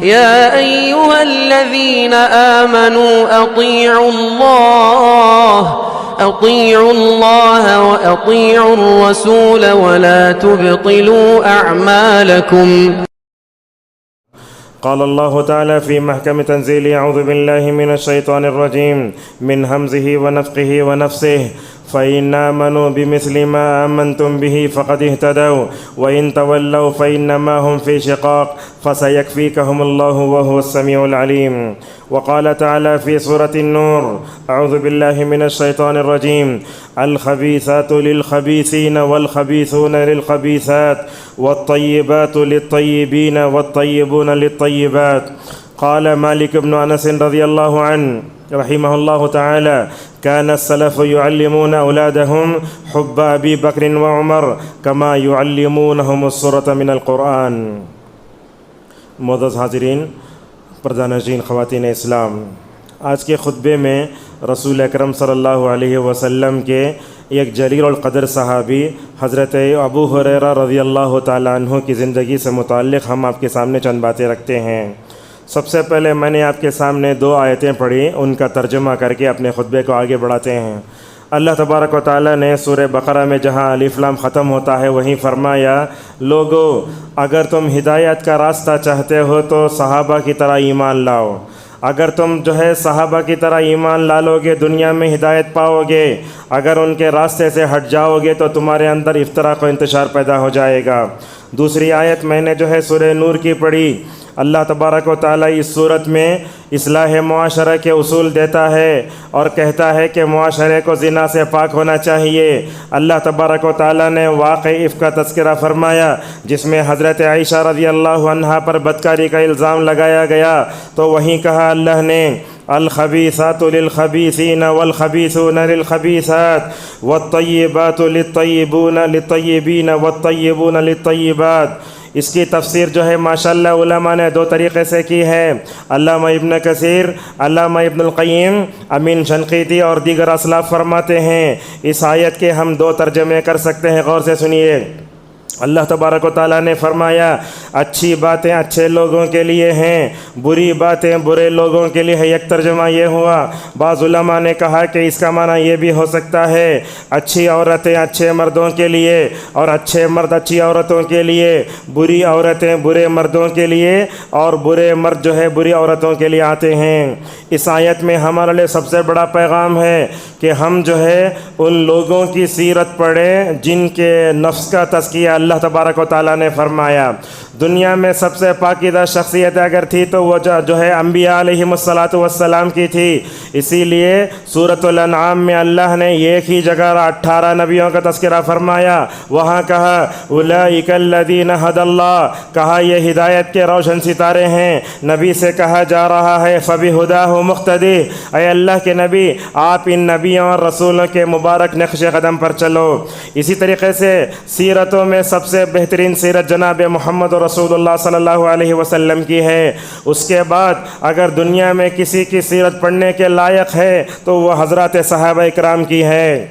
يا أيها الذين آمنوا أطيعوا الله وأطيعوا الرسول ولا تبطلوا أعمالكم. قال الله تعالى في محكم تنزيله: أعوذ بالله من الشيطان الرجيم من همزه ونفخه ونفسه فإن آمنوا بمثل ما آمنتم به فقد اهتدوا وإن تولوا فإنما هم في شقاق فسيكفيكهم الله وهو السميع العليم. وقال تعالى في سورة النور: أعوذ بالله من الشيطان الرجيم: الخبيثات للخبيثين والخبيثون للخبيثات والطيبات للطيبين والطيبون للطيبات. قال مالك بن أنس رضي الله عنه رحمه الله تعالى: كان السلف يعلمون أولادهم حب أبي بكر وعمر كما يعلمونهم السورة من القرآن. معزز حاضرین، پردہ خواتین اسلام، آج کے خطبے میں رسول اکرم صلی اللہ علیہ وسلم کے ایک جلیل القدر صحابی حضرت ابو ہریرہ رضی اللہ تعالیٰ عنہ کی زندگی سے متعلق ہم آپ کے سامنے چند باتیں رکھتے ہیں۔ سب سے پہلے میں نے آپ کے سامنے 2 آیتیں پڑھی، ان کا ترجمہ کر کے اپنے خطبے کو آگے بڑھاتے ہیں۔ اللہ تبارک و تعالیٰ نے سورہ بقرہ میں جہاں الف لام ختم ہوتا ہے وہیں فرمایا: لوگو، اگر تم ہدایت کا راستہ چاہتے ہو تو صحابہ کی طرح ایمان لاؤ۔ اگر تم صحابہ کی طرح ایمان لا لو گے دنیا میں ہدایت پاؤ گے، اگر ان کے راستے سے ہٹ جاؤ گے تو تمہارے اندر افتراق و انتشار پیدا ہو جائے گا۔ دوسری آیت میں نے سورہ نور کی پڑھی۔ اللہ تبارک و تعالیٰ اس صورت میں اصلاح معاشرہ کے اصول دیتا ہے اور کہتا ہے کہ معاشرے کو زنا سے پاک ہونا چاہیے۔ اللہ تبارک و تعالیٰ نے واقع عفق کا تذکرہ فرمایا جس میں حضرت عائشہ رضی اللہ عنہا پر بدکاری کا الزام لگایا گیا، تو وہیں کہا اللہ نے: الخبیثات للخبیثین والخبیثون للخبیثات والطیبات للطیبین والطیبون للطیبات۔ اس کی تفسیر ماشاءاللہ علماء نے 2 طریقے سے کی ہے۔ علامہ ابن کثیر، علامہ ابن القیم، امین شنقیطی اور دیگر اسلاف فرماتے ہیں اس آیت کے ہم 2 ترجمے کر سکتے ہیں، غور سے سنیے۔ اللہ تبارک و تعالیٰ نے فرمایا: اچھی باتیں اچھے لوگوں کے لیے ہیں، بری باتیں برے لوگوں کے لیے ہے۔ ایک ترجمہ یہ ہوا۔ بعض علماء نے کہا کہ اس کا معنی یہ بھی ہو سکتا ہے اچھی عورتیں اچھے مردوں کے لیے اور اچھے مرد اچھی عورتوں کے لیے، بری عورتیں برے مردوں کے لیے اور برے مرد بری عورتوں کے لیے آتے ہیں۔ اس آیت میں ہمارے لیے سب سے بڑا پیغام ہے کہ ہم ان لوگوں کی سیرت پڑھیں جن کے نفس کا تزکیہ اللہ تبارک و تعالیٰ نے فرمایا۔ دنیا میں سب سے پاکیزہ شخصیت اگر تھی تو وہ انبیاء علیہم الصلاۃ والسلام کی تھی۔ اسی لیے سورۃ الانعام میں اللہ نے ایک ہی جگہ 18 نبیوں کا تذکرہ فرمایا۔ وہاں کہا: اولئک الذین ھدی اللہ، کہا یہ ہدایت کے روشن ستارے ہیں۔ نبی سے کہا جا رہا ہے: فبہداہ مقتدی، اے اللہ کے نبی آپ ان نبیوں اور رسولوں کے مبارک نقش قدم پر چلو۔ اسی طریقے سے سیرتوں میں سب سے بہترین سیرت جناب محمد رسول اللہ صلی اللہ علیہ وسلم کی ہے۔ اس کے بعد اگر دنیا میں کسی کی سیرت پڑھنے کے لائق ہے تو وہ حضرات صحابہ اکرام کی ہے۔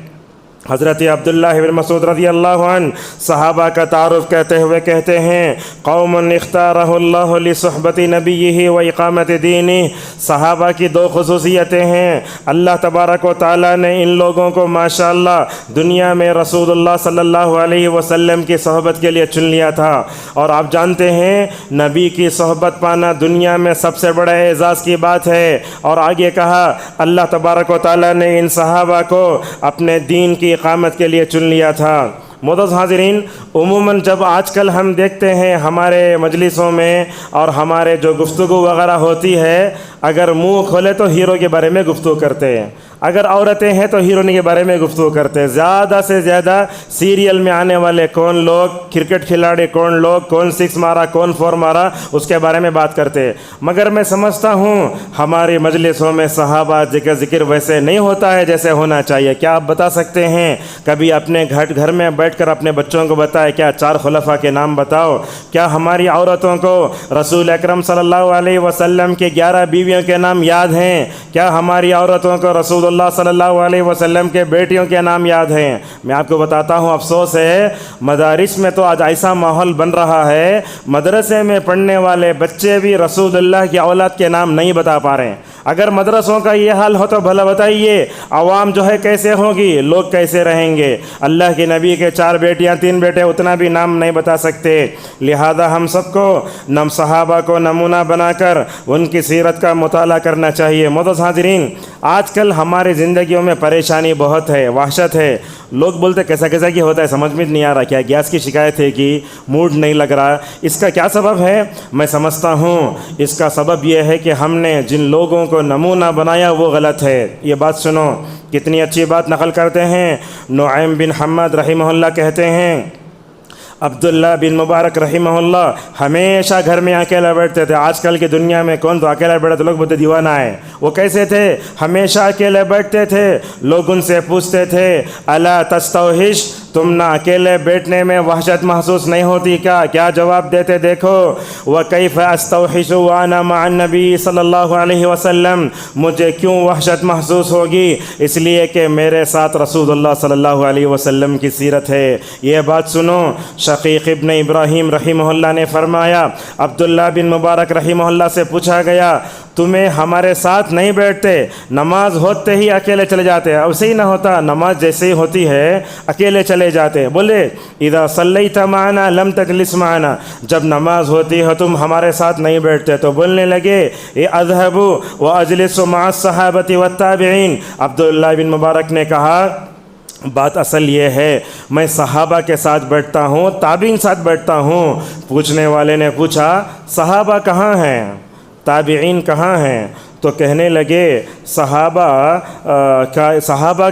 حضرت عبداللہ بن مسعود رضی اللہ عنہ صحابہ کا تعارف کہتے ہوئے کہتے ہیں: قوم اختارہ اللہ لصحبت نبیہ و اقامت دینہ۔ صحابہ کی 2 خصوصیتیں ہیں۔ اللہ تبارک و تعالیٰ نے ان لوگوں کو ماشاءاللہ دنیا میں رسول اللہ صلی اللہ علیہ وسلم کی صحبت کے لیے چن لیا تھا، اور آپ جانتے ہیں نبی کی صحبت پانا دنیا میں سب سے بڑے اعزاز کی بات ہے۔ اور آگے کہا اللہ تبارک و تعالیٰ نے ان صحابہ کو اپنے دین کی اقامت کے لیے چن لیا تھا۔ معزز حاضرین، عموماً جب آج کل ہم دیکھتے ہیں ہمارے مجلسوں میں اور ہمارے جو گفتگو وغیرہ ہوتی ہے، اگر منہ کھولے تو ہیرو کے بارے میں گفتگو کرتے ہیں، اگر عورتیں ہیں تو ہیرونی کے بارے میں گفتگو کرتے ہیں۔ زیادہ سے زیادہ سیریل میں آنے والے کون لوگ، کرکٹ کھلاڑی کون لوگ، کون 6 مارا کون 4 مارا، اس کے بارے میں بات کرتے ہیں۔ مگر میں سمجھتا ہوں ہماری مجلسوں میں صحابہ ذکر ویسے نہیں ہوتا ہے جیسے ہونا چاہیے۔ کیا آپ بتا سکتے ہیں کبھی اپنے گھر میں بیٹھ کر اپنے بچوں کو بتائے کیا 4 خلفاء کے نام بتاؤ؟ کیا ہماری عورتوں کو رسول اکرم صلی اللہ علیہ وسلم کے 11 بیویوں کے نام یاد ہیں؟ کیا ہماری عورتوں کو رسول اللہ صلی اللہ علیہ وسلم کے بیٹیوں کے نام یاد ہیں۔ میں آپ کو بتاتا ہوں، افسوس ہے مدارس میں تو آج ایسا ماحول بن رہا ہے، مدرسے میں پڑھنے والے بچے بھی رسول اللہ کی اولاد کے نام نہیں بتا پا رہے ہیں۔ اگر مدرسوں کا یہ حال ہو تو بھلا بتائیے عوام جو ہے کیسے ہوگی، لوگ کیسے رہیں گے؟ اللہ کے نبی کے 4 بیٹیاں 3 بیٹے اتنا بھی نام نہیں بتا سکتے۔ لہذا ہم سب کو صحابہ کو نمونہ بنا کر ان کی سیرت کا مطالعہ کرنا چاہیے۔ معزز حاضرین، آج کل ہماری زندگیوں میں پریشانی بہت ہے، وحشت ہے۔ لوگ بولتے کیسا کیسا کی ہوتا ہے، سمجھ میں نہیں آ رہا، کیا گیس کی شکایت ہے کہ موڈ نہیں لگ رہا؟ اس کا کیا سبب ہے؟ میں سمجھتا ہوں اس کا سبب یہ ہے کہ ہم نے جن لوگوں کو نمونہ بنایا وہ غلط ہے۔ یہ بات سنو، کتنی اچھی بات نقل کرتے ہیں۔ نعیم بن حماد رحمہ اللہ کہتے ہیں عبداللہ بن مبارک رحمہ اللہ ہمیشہ گھر میں اکیلا بیٹھتے تھے۔ آج کل کی دنیا میں کون تو اکیلا بیٹھا تو لوگ بولتے دیوانہ ہے۔ وہ کیسے تھے؟ ہمیشہ اکیلے بیٹھتے تھے۔ لوگ ان سے پوچھتے تھے الا تستوحش، تم نہ اکیلے بیٹھنے میں وحشت محسوس نہیں ہوتی کیا جواب دیتے دیکھو۔ وَكَيْفَ أَسْتَوْحِشُ وَأَنَا مَعَ النَّبِيِّ صلی اللہ علیہ وسلم، مجھے کیوں وحشت محسوس ہوگی؟ اس لیے کہ میرے ساتھ رسول اللہ صلی اللہ علیہ وسلم کی سیرت ہے۔ یہ بات سنو، شقیق ابن ابراہیم رحمہ اللہ نے فرمایا، عبداللہ بن مبارک رحمہ اللہ سے پوچھا گیا تمہیں ہمارے ساتھ نہیں بیٹھتے، نماز ہوتے ہی اکیلے چلے جاتے؟ ایسے ہی نہ ہوتا، نماز جیسے ہی ہوتی ہے اکیلے چلے جاتے۔ بولے اذا صلیت معنا لم تجلس معنا، جب نماز ہوتی ہے تم ہمارے ساتھ نہیں بیٹھتے۔ تو بولنے لگے اذهب واجلس مع الصحابة والتابعین۔ عبداللہ بن مبارک نے کہا بات اصل یہ ہے میں صحابہ کے ساتھ بیٹھتا ہوں، تابعین ساتھ بیٹھتا ہوں۔ پوچھنے والے نے پوچھا صحابہ کہاں ہیں، تابعین کہاں ہیں؟ تو کہنے لگے صحابہ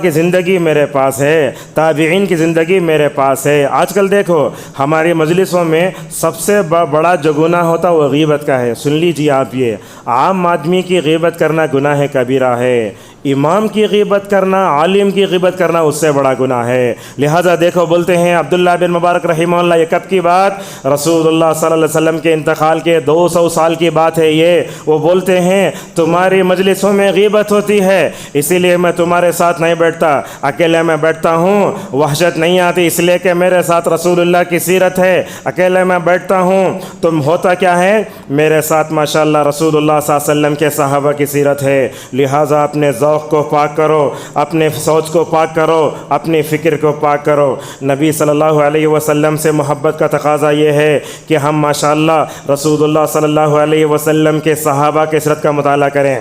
کی زندگی میرے پاس ہے، تابعین کی زندگی میرے پاس ہے۔ آج کل دیکھو ہماری مجلسوں میں سب سے بڑا جو گناہ ہوتا وہ غیبت کا ہے۔ سن لیجیے آپ، یہ عام آدمی کی غیبت کرنا گناہ کبیرہ ہے، امام کی غیبت کرنا، عالم کی غیبت کرنا اس سے بڑا گناہ ہے۔ لہذا دیکھو بولتے ہیں عبداللہ بن مبارک رحمہ اللہ، یہ کب کی بات؟ رسول اللہ صلی اللہ علیہ وسلم کے انتقال کے 200 سال کی بات ہے یہ۔ وہ بولتے ہیں تمہاری مجلسوں میں غیبت ہوتی ہے اسی لیے میں تمہارے ساتھ نہیں بیٹھتا، اکیلے میں بیٹھتا ہوں، وحشت نہیں آتی اس لیے کہ میرے ساتھ رسول اللہ کی سیرت ہے، اکیلے میں بیٹھتا ہوں۔ تم ہوتا کیا ہے؟ میرے ساتھ ماشاءاللہ رسول اللہ صلی اللہ علیہ وسلم کے صحابہ کی سیرت ہے۔ لہٰذا اپنے ذوق کو پاک کرو، اپنے سوچ کو پاک کرو، اپنی فکر کو پاک کرو۔ نبی صلی اللہ علیہ وسلم سے محبت کا تقاضا یہ ہے کہ ہم ماشاءاللہ رسول اللہ صلی اللہ علیہ وسلم کے صحابہ کی سیرت کا مطالعہ کریں۔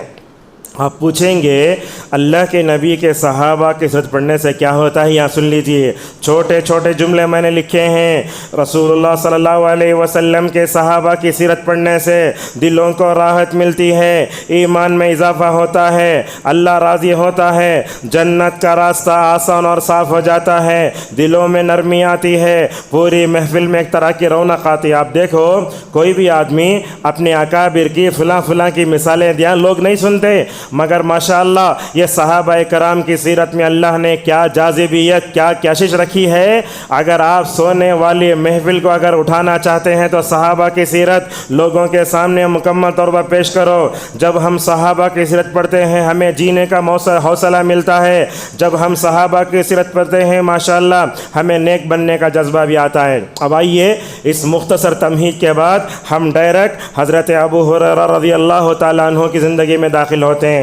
آپ پوچھیں گے اللہ کے نبی کے صحابہ کی سیرت پڑھنے سے کیا ہوتا ہے؟ یہاں سن لیجئے، چھوٹے چھوٹے جملے میں نے لکھے ہیں۔ رسول اللہ صلی اللہ علیہ وسلم کے صحابہ کی سیرت پڑھنے سے دلوں کو راحت ملتی ہے، ایمان میں اضافہ ہوتا ہے، اللہ راضی ہوتا ہے، جنت کا راستہ آسان اور صاف ہو جاتا ہے، دلوں میں نرمی آتی ہے، پوری محفل میں ایک طرح کی رونق آتی ہے۔ آپ دیکھو کوئی بھی آدمی اپنے اکابر کی فلاں کی مثالیں دیا، لوگ نہیں سنتے، مگر ماشاءاللہ یہ صحابہ کرام کی سیرت میں اللہ نے کیا جاذبیت، کیا کشش رکھی ہے۔ اگر آپ سونے والی محفل کو اگر اٹھانا چاہتے ہیں تو صحابہ کی سیرت لوگوں کے سامنے مکمل طور پر پیش کرو۔ جب ہم صحابہ کی سیرت پڑھتے ہیں ہمیں جینے کا حوصلہ ملتا ہے، جب ہم صحابہ کی سیرت پڑھتے ہیں ماشاءاللہ ہمیں نیک بننے کا جذبہ بھی آتا ہے۔ اب آئیے اس مختصر تمہید کے بعد ہم ڈائریکٹ حضرت ابو ہریرہ رضی اللہ تعالیٰ عنہ کی زندگی میں داخل ہوتے ہیں۔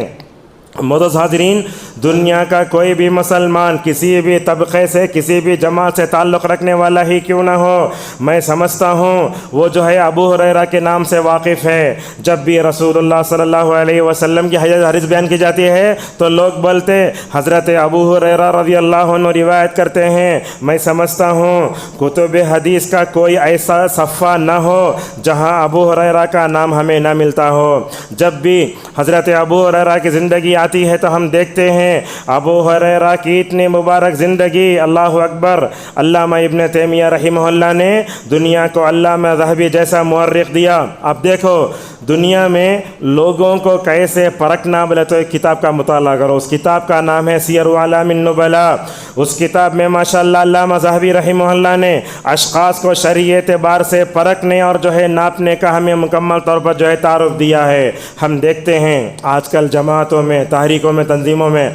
معزز حاضرین، دنیا کا کوئی بھی مسلمان کسی بھی طبقے سے، کسی بھی جماعت سے تعلق رکھنے والا ہی کیوں نہ ہو، میں سمجھتا ہوں وہ جو ہے ابو ہریرہ کے نام سے واقف ہے۔ جب بھی رسول اللہ صلی اللہ علیہ وسلم کی حدیث بیان کی جاتی ہے تو لوگ بولتے حضرت ابو ہریرہ رضی اللہ عنہ روایت کرتے ہیں۔ میں سمجھتا ہوں کتب حدیث کا کوئی ایسا صفحہ نہ ہو جہاں ابو ہریرہ کا نام ہمیں نہ ملتا ہو۔ جب بھی حضرت ابو ہریرہ کی زندگی آتی ہے تو ہم دیکھتے ہیں ابو ہریرہ کی اتنی مبارک زندگی، اللہ اکبر۔ علامہ ابن تیمیہ رحمہ اللہ نے دنیا کو علامہ ذہبی جیسا مورخ دیا۔ اب دیکھو دنیا میں لوگوں کو کیسے پرکھنا، بولے تو ایک کتاب کا مطالعہ کرو، اس کتاب کا نام ہے سیر اعلام النبلاء۔ اس کتاب میں ماشاءاللہ علامہ ذہبی رحمہ اللہ نے اشخاص کو شرعی اعتبار سے پرکھنے اور جو ہے ناپنے کا ہمیں مکمل طور پر جو ہے تعارف دیا ہے۔ ہم دیکھتے ہیں آج کل جماعتوں میں تحریکوں میں تنظیموں میں،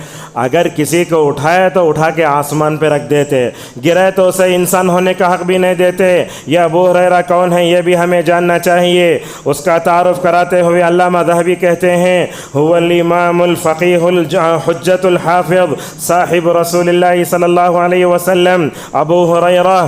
اگر کسی کو اٹھائے تو اٹھا کے آسمان پہ رکھ دیتے، گرے تو اسے انسان ہونے کا حق بھی نہیں دیتے۔ یہ ابو ہریرہ کون ہے یہ بھی ہمیں جاننا چاہیے۔ اس کا تعارف کراتے ہوئے علامہ ذہبی کہتے ہیں هو الامام الفقیہ الحجۃ الحافظ صاحب رسول اللہ صلی اللہ علیہ وسلم۔ ابو ہریرہ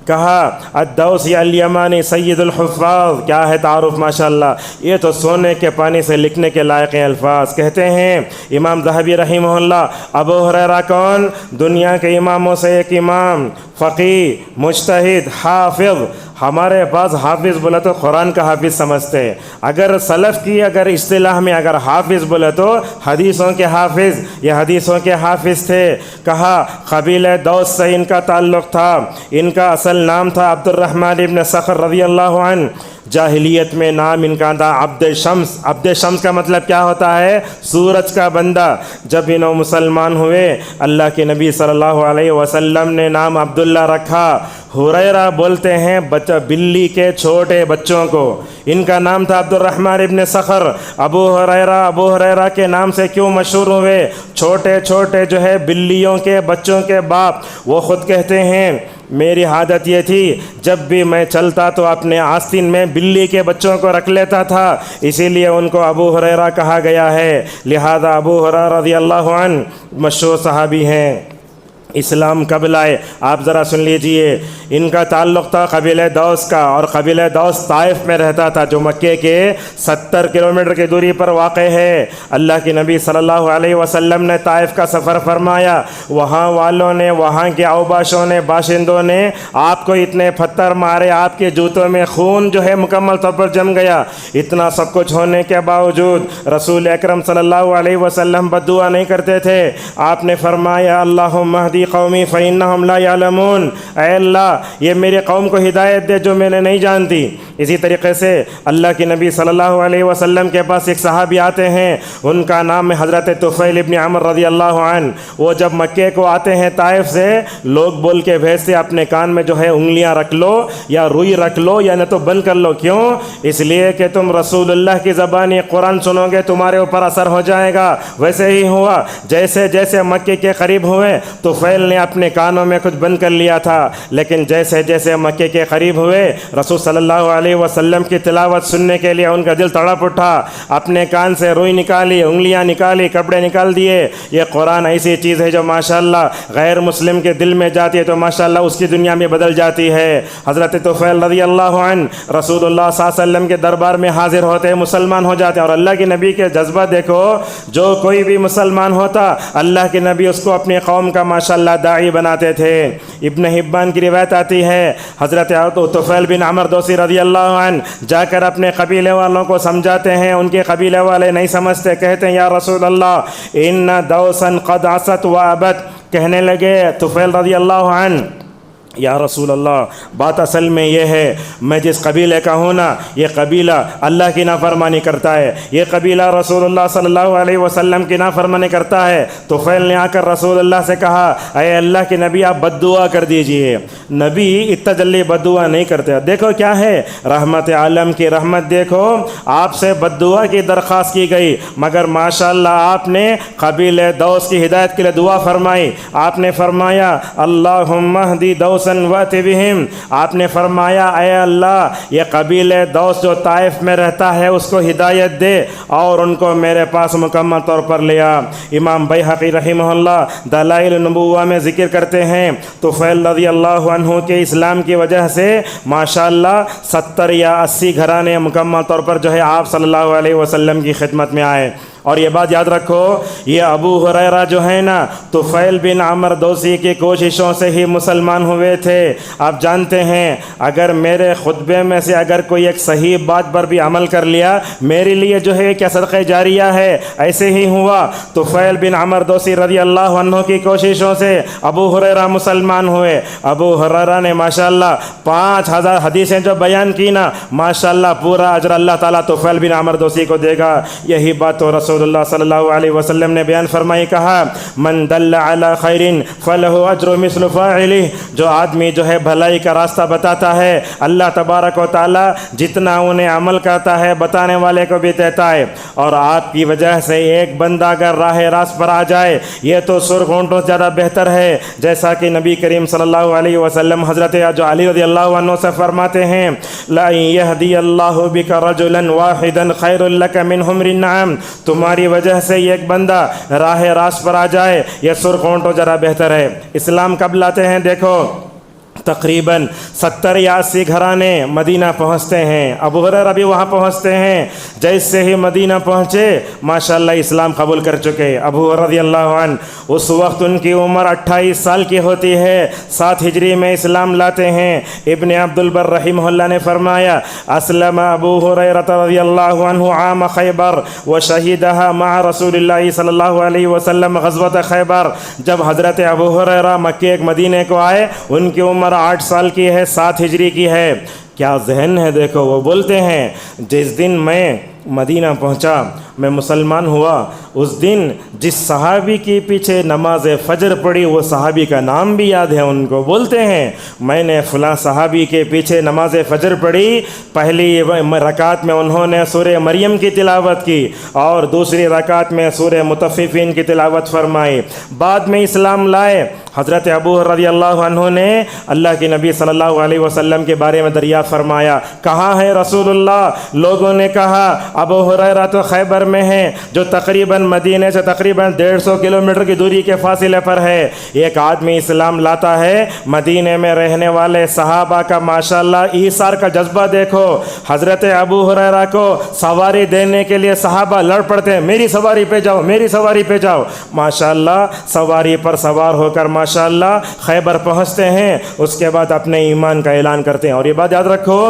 کہا الدوسی الیمانی سید الحفاظ، کیا ہے تعارف ماشاءاللہ، یہ تو سونے کے پانی سے لکھنے کے لائق الفاظ۔ کہتے ہیں امام ذہبی رحمہ اللہ ابو ہریرہ کون؟ دنیا کے اماموں سے ایک امام، فقیہ، مجتہد، حافظ۔ ہمارے پاس حافظ بولے تو قرآن کا حافظ سمجھتے، اگر سلف کی اگر اصطلاح میں اگر حافظ بولے تو حدیثوں کے حافظ، یہ حدیثوں کے حافظ تھے۔ کہا قبیلہ دوس سے ان کا تعلق تھا، ان کا اصل نام تھا عبد الرحمن ابن صخر رضی اللہ عنہ۔ جاہلیت میں نام ان کا تھا عبد شمس۔ عبد شمس کا مطلب کیا ہوتا ہے؟ سورج کا بندہ۔ جب انہوں مسلمان ہوئے اللہ کے نبی صلی اللہ علیہ وسلم نے نام عبداللہ رکھا۔ ہریرہ بولتے ہیں بلی کے چھوٹے بچوں کو، ان کا نام تھا عبد الرحمن ابن صخر۔ ابو ہریرہ کے نام سے کیوں مشہور ہوئے؟ چھوٹے چھوٹے جو ہے بلیوں کے بچوں کے باپ۔ وہ خود کہتے ہیں میری عادت یہ تھی جب بھی میں چلتا تو اپنے آستین میں بلی کے بچوں کو رکھ لیتا تھا، اسی لیے ان کو ابو ہریرہ کہا گیا ہے۔ لہذا ابو ہریرہ رضی اللہ عنہ مشہور صحابی ہیں۔ اسلام کب لائے آپ ذرا سن لیجئے۔ ان کا تعلق تھا قبیلہ دوس کا، اور قبیلہ دوس طائف میں رہتا تھا جو مکے کے 70 کلومیٹر کی دوری پر واقع ہے۔ اللہ کے نبی صلی اللہ علیہ وسلم نے طائف کا سفر فرمایا، وہاں والوں نے، وہاں کے اوباشوں نے، باشندوں نے آپ کو اتنے پتھر مارے، آپ کے جوتوں میں خون جو ہے مکمل طور پر جم گیا۔ اتنا سب کچھ ہونے کے باوجود رسول اکرم صلی اللہ علیہ وسلم بد دعا نہیں کرتے تھے۔ آپ نے فرمایا اللہم اہدی قومی فإنہم لا یعلمون، اے اللہ یہ میرے قوم کو ہدایت دے جو میں نے نہیں جانتی۔ اسی طریقے سے اللہ کے نبی صلی اللہ علیہ وسلم کے پاس ایک صحابی آتے ہیں، ان کا نام ہے حضرت طفیل ابن عمر رضی اللہ عنہ۔ وہ جب مکے کو آتے ہیں طائف سے، لوگ بول کے بھیجتے اپنے کان میں جو ہے انگلیاں رکھ لو یا روئی رکھ لو یا نہ تو بند کر لو۔ کیوں؟ اس لیے کہ تم رسول اللہ کی زبانی قرآن سنو گے تمہارے اوپر اثر ہو جائے گا۔ ویسے ہی ہوا، جیسے جیسے مکے کے قریب ہوئے طفیل نے اپنے کانوں میں کچھ بند کر لیا تھا، لیکن جیسے جیسے مکے کے قریب ہوئے رسول صلی اللہ علیہ وسلم کی تلاوت سننے کے لیے ان کا دل تڑپ اٹھا، اپنے کان سے روئی نکالی، انگلیاں نکالی، کپڑے نکال دیے۔ یہ قرآن ایسی چیز ہے جو ماشاءاللہ غیر مسلم کے دل میں جاتی ہے تو ماشاءاللہ اس کی دنیا میں بدل جاتی ہے۔ حضرت طفیل رضی اللہ عنہ رسول اللہ صلی اللہ علیہ وسلم کے دربار میں حاضر ہوتے ہیں، مسلمان ہو جاتے ہیں۔ اور اللہ کے نبی کے جذبہ دیکھو، جو کوئی بھی مسلمان ہوتا اللہ کے نبی اس کو اپنی قوم کا ماشاءاللہ داعی بناتے تھے۔ ابن حبان کی روایت آتی ہے حضرت طفیل بن عمر دوسی رضی اللہ عنہ جا کر اپنے قبیلے والوں کو سمجھاتے ہیں، ان کے قبیلے والے نہیں سمجھتے، کہتے ہیں یا رسول اللہ ان دوسا قد عصت وابت، کہنے لگے طفیل رضی اللہ عنہ یا رسول اللہ بات اصل میں یہ ہے میں جس قبیلے کا ہوں نا، یہ قبیلہ اللہ کی نافرمانی کرتا ہے، یہ قبیلہ رسول اللہ صلی اللہ علیہ وسلم کی نافرمانی کرتا ہے۔ طفیل نے آ کر رسول اللہ سے کہا اے اللہ کے نبی آپ بد دعا کر دیجئے۔ نبی اتنا جلدی بد دعا نہیں کرتے۔ دیکھو کیا ہے رحمت عالم کی رحمت، دیکھو آپ سے بد دعا کی درخواست کی گئی مگر ماشاءاللہ آپ نے قبیلہ دوس کی ہدایت کے لیے دعا فرمائی۔ آپ نے فرمایا اللہم اہدی دوس بہم، آپ نے فرمایا اے اللہ یہ قبیلہ دوس جو طائف میں رہتا ہے اس کو ہدایت دے اور ان کو میرے پاس مکمل طور پر لیا۔ امام بیہقی رحمہ اللہ دلائل النبوہ میں ذکر کرتے ہیں طفیل رضی اللہ عنہ کے اسلام کی وجہ سے ماشاءاللہ 70 یا 80 گھرانے مکمل طور پر جو ہے آپ صلی اللہ علیہ وسلم کی خدمت میں آئے۔ اور یہ بات یاد رکھو یہ ابو ہریرہ جو ہے نا طفیل بن عمر دوسی کی کوششوں سے ہی مسلمان ہوئے تھے۔ آپ جانتے ہیں اگر میرے خطبے میں سے اگر کوئی ایک صحیح بات پر بھی عمل کر لیا میرے لیے جو ہے کیا صدقہ جاریہ ہے۔ ایسے ہی ہوا طفیل بن عمر دوسی رضی اللہ عنہ کی کوششوں سے ابو ہریرہ مسلمان ہوئے۔ ابو ہریرہ نے ماشاءاللہ 5000 حدیثیں جو بیان کی نا ماشاءاللہ پورا اجر اللہ تعالیٰ طفیل بن عمر دوسی کو دے گا۔ یہی بات تو رسول رسول اللہ صلی اللہ علیہ وسلم نے بیان فرمائی کہا من دل علی خیر فلہ اجر مثل فاعلہ، جو آدمی جو ہے بھلائی کا راستہ بتاتا ہے اللہ تبارک و تعالی جتنا انہیں عمل کرتا ہے بتانے والے کو بھی دیتا ہے، اور آپ کی وجہ سے ایک بندہ اگر راہ راست پر آ جائے یہ تو سرخ اونٹوں سے زیادہ بہتر ہے، جیسا کہ نبی کریم صلی اللہ علیہ وسلم حضرت جو علی رضی اللہ عنہ سے فرماتے ہیں لا یہدی اللہ بک رجلا واحدا خیر لک من حمر النعام، تمہاری وجہ سے ایک بندہ راہ راست پر آ جائے یہ سرخ اونٹوں ذرا بہتر ہے۔ اسلام کب لاتے ہیں؟ دیکھو تقریباً 70 یا 80 گھرانے مدینہ پہنچتے ہیں، ابو ہریرہ بھی وہاں پہنچتے ہیں، جیسے ہی مدینہ پہنچے ماشاءاللہ اسلام قبول کر چکے ابو ہریرہ رضی اللہ عنہ، اس وقت ان کی عمر 28 سال کی ہوتی ہے، 7 ہجری میں اسلام لاتے ہیں۔ ابن عبد البر رحمہ اللہ نے فرمایا اسلم ابو ہریرہ رضی اللہ عنہ عام خیبر وشہدها مع رسول اللہ صلی اللہ علیہ وسلم غزوۃ خیبر، جب حضرت ابو ہریرہ مکہ ایک مدینے کو آئے ان کی عمر 8 سال کی ہے، 7 ہجری کی ہے۔ کیا ذہن ہے دیکھو، وہ بولتے ہیں جس دن میں مدینہ پہنچا میں مسلمان ہوا اس دن جس صحابی کے پیچھے نماز فجر پڑھی وہ صحابی کا نام بھی یاد ہے ان کو، بولتے ہیں میں نے فلاں صحابی کے پیچھے نماز فجر پڑھی، پہلی رکعت میں انہوں نے سورہ مریم کی تلاوت کی اور دوسری رکعت میں سورہ مطففین کی تلاوت فرمائی، بعد میں اسلام لائے۔ حضرت ابو ہریرہ رضی اللہ عنہ نے اللہ کے نبی صلی اللہ علیہ وسلم کے بارے میں دریافت فرمایا کہاں ہے رسول اللہ؟ لوگوں نے کہا ابو ہریرہ تو خیبر میں ہے جو تقریباً مدینے سے تقریباً 150 کلومیٹر کی دوری کے فاصلے پر ہے۔ ایک آدمی اسلام لاتا ہے، مدینے میں رہنے والے صحابہ کا ماشاءاللہ ایثار کا جذبہ دیکھو، حضرت ابو ہریرہ کو سواری دینے کے لیے صحابہ لڑ پڑتے ہیں، میری سواری پہ جاؤ، میری سواری پہ جاؤ، ماشاءاللہ سواری پر سوار ہو کر ماشاءاللہ خیبر پہنچتے ہیں، اس کے بعد اپنے ایمان کا اعلان کرتے ہیں۔ اور یہ بات یاد رکھو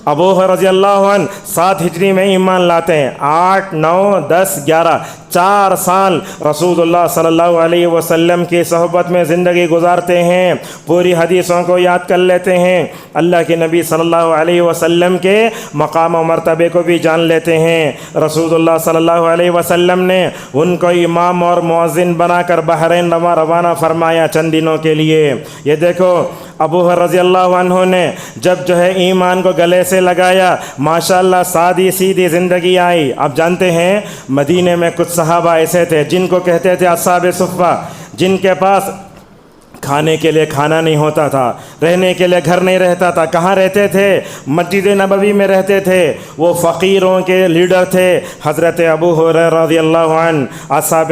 ابو ہریرہ رضی اللہ عنہ 7 ہجری میں ایمان لاتے ہیں، 8 9 10 11 4 سال رسول اللہ صلی اللہ علیہ وسلم کی صحبت میں زندگی گزارتے ہیں، پوری حدیثوں کو یاد کر لیتے ہیں، اللہ کے نبی صلی اللہ علیہ وسلم کے مقام و مرتبے کو بھی جان لیتے ہیں۔ رسول اللہ صلی اللہ علیہ وسلم نے ان کو امام اور مؤذن بنا کر بحرین روانہ فرمایا چند دنوں کے لیے۔ یہ دیکھو ابو ہریرہ رضی اللہ عنہ نے جب جو ہے ایمان کو گلے سے لگایا ماشاءاللہ سادی سیدھی زندگی آئی۔ آپ جانتے ہیں مدینے میں کچھ صحابہ ایسے تھے جن کو کہتے تھے اصحاب صفہ، جن کے پاس کھانے کے لیے کھانا نہیں ہوتا تھا، رہنے کے لیے گھر نہیں رہتا تھا، کہاں رہتے تھے؟ مسجد نبوی میں رہتے تھے، وہ فقیروں کے لیڈر تھے حضرت ابو ہریرہ رضی اللہ عنہ، اصحاب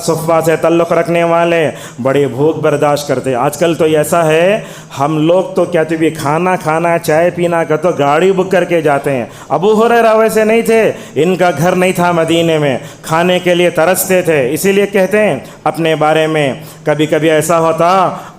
صفہ سے تعلق رکھنے والے، بڑی بھوک برداشت کرتے۔ آج کل تو ایسا ہے ہم لوگ تو کیا بھی کھانا چائے پینا کا تو گاڑی بک کر کے جاتے ہیں، ابو ہریرہ ویسے نہیں تھے، ان کا گھر نہیں تھا مدینے میں، کھانے کے لیے ترستے تھے، اسی لیے کہتے ہیں اپنے بارے میں کبھی کبھی ایسا ہوتا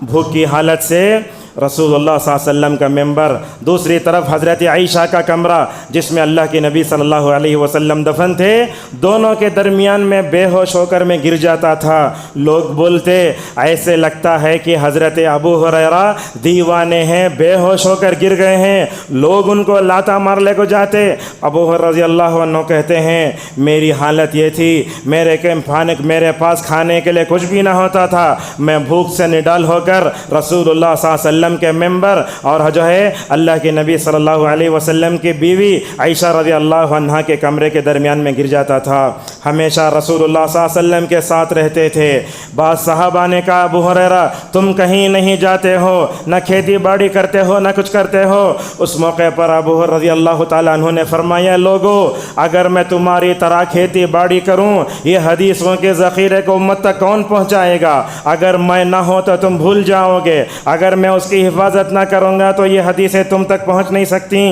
بھوک کی حالت سے رسول اللہ صلی اللہ علیہ وسلم کا ممبر، دوسری طرف حضرت عائشہ کا کمرہ جس میں اللہ کے نبی صلی اللہ علیہ وسلم دفن تھے، دونوں کے درمیان میں بے ہوش ہو کر میں گر جاتا تھا۔ لوگ بولتے ایسے لگتا ہے کہ حضرت ابو ہریرہ دیوانے ہیں، بے ہوش ہو کر گر گئے ہیں، لوگ ان کو لاتا مار لے کو جاتے۔ ابو ہریرہ رضی اللہ عنہ کہتے ہیں میری حالت یہ تھی، میرے پاس کھانے کے لیے کچھ بھی نہ ہوتا تھا، میں بھوک سے نڈال ہو کر رسول اللہ صلی اللہ علیہ وسلم کے ممبر اور جو ہے اللہ کے نبی صلی اللہ علیہ وسلم کی بیوی عائشہ رضی اللہ عنہا کے کمرے کے درمیان میں گر جاتا تھا۔ ہمیشہ رسول اللہ صلی اللہ علیہ وسلم کے ساتھ رہتے تھے۔ بعض صحابہ نے کہا ابو ہریرہ تم کہیں نہیں جاتے ہو، نہ کھیتی باڑی کرتے ہو، نہ کچھ کرتے ہو۔ اس موقع پر ابو ہریرہ رضی اللہ تعالیٰ عنہ نے فرمایا لوگو اگر میں تمہاری طرح کھیتی باڑی کروں یہ حدیثوں کے ذخیرے کو امت تک کون پہنچائے گا؟ اگر میں نہ ہوں تو تم بھول جاؤ گے، اگر میں اس کی حفاظت نہ کروں گا تو یہ حدیثیں تم تک پہنچ نہیں سکتی۔